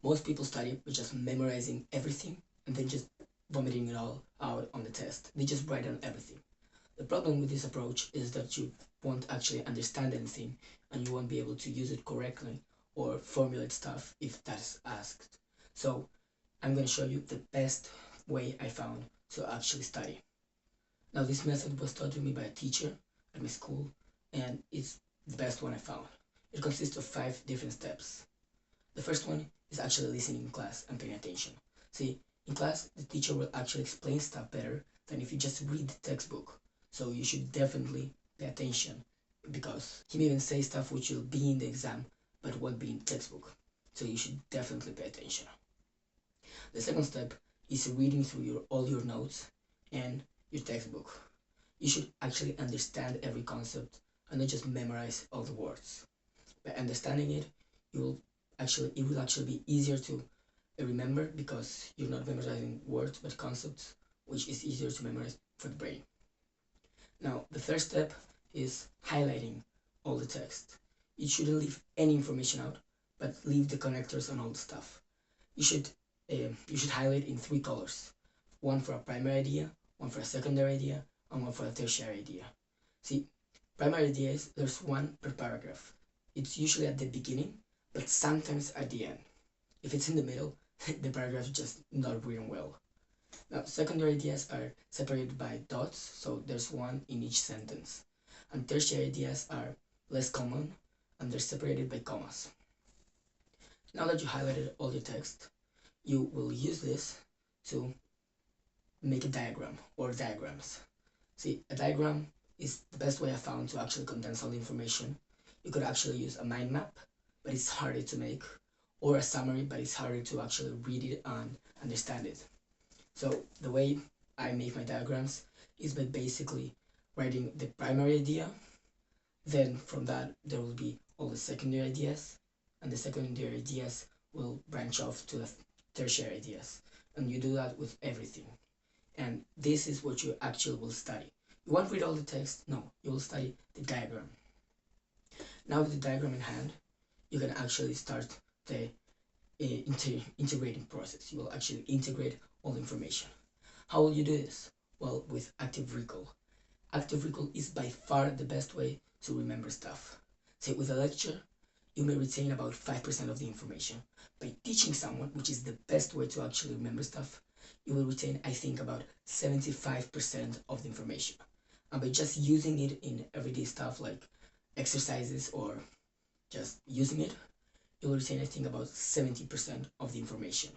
Most people study by just memorizing everything and then just vomiting it all out on the test. They just write down everything. The problem with this approach is that you won't actually understand anything and you won't be able to use it correctly or formulate stuff if that's asked. So I'm going to show you the best way I found to actually study. Now this method was taught to me by a teacher at my school and it's the best one I found. It consists of 5 different steps. The first one is actually listening in class and paying attention. See, in class, the teacher will actually explain stuff better than if you just read the textbook. So you should definitely pay attention because he may even say stuff which will be in the exam but won't be in the textbook. So you should definitely pay attention. The second step is reading through all your notes and your textbook. You should actually understand every concept and not just memorize all the words. By understanding it, it will actually be easier to remember because you're not memorizing words but concepts, which is easier to memorize for the brain. Now, the third step is highlighting all the text. You shouldn't leave any information out, but leave the connectors on all the stuff. You should highlight in 3 colors. One for a primary idea, one for a secondary idea, and one for a tertiary idea. See, primary ideas, there's one per paragraph. It's usually at the beginning, but sometimes at the end. If it's in the middle, the paragraph's just not written well. Now, secondary ideas are separated by dots, so there's one in each sentence. And tertiary ideas are less common, and they're separated by commas. Now that you highlighted all your text, you will use this to make a diagram or diagrams. See, a diagram is the best way I found to actually condense all the information. You could actually use a mind map, but it's harder to make, or a summary, but it's harder to actually read it and understand it. So the way I make my diagrams is by basically writing the primary idea, then from that there will be all the secondary ideas, and the secondary ideas will branch off to the tertiary ideas, and you do that with everything. And this is what you actually will study. You won't read all the text, no, you will study the diagram. Now with the diagram in hand, you can actually start the integrating process. You will actually integrate all the information. How will you do this? Well, with active recall. Active recall is by far the best way to remember stuff. Say with a lecture, you may retain about 5% of the information. By teaching someone, which is the best way to actually remember stuff, you will retain, I think, about 75% of the information. And by just using it in everyday stuff like exercises or just using it, you will retain, I think, about 70% of the information.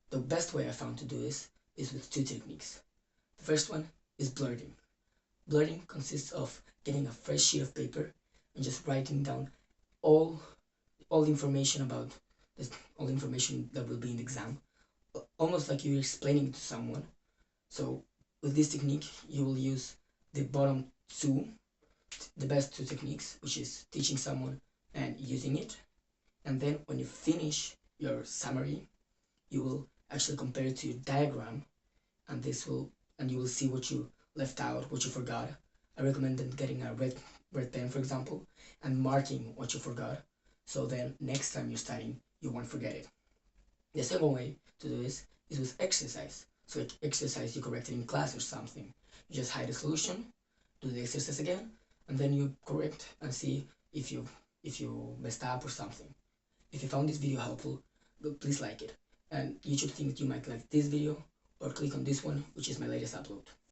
The best way I found to do this is with 2 techniques. The first one is blurting. Blurting consists of getting a fresh sheet of paper and just writing down all the information about this, all the information that will be in the exam, almost like you're explaining it to someone. So with this technique, you will use the bottom 2, the best 2 techniques, which is teaching someone and using it. And then when you finish your summary, you will actually compare it to your diagram, and you will see what you left out, what you forgot. I recommend getting a red pen, for example, and marking what you forgot, so then next time you're studying, you won't forget it. The second way to do this is with exercise. So exercise you corrected in class or something. You just hide the solution, do the exercise again, and then you correct and see if you messed up or something. If you found this video helpful, please like it. And you should think that you might like this video or click on this one, which is my latest upload.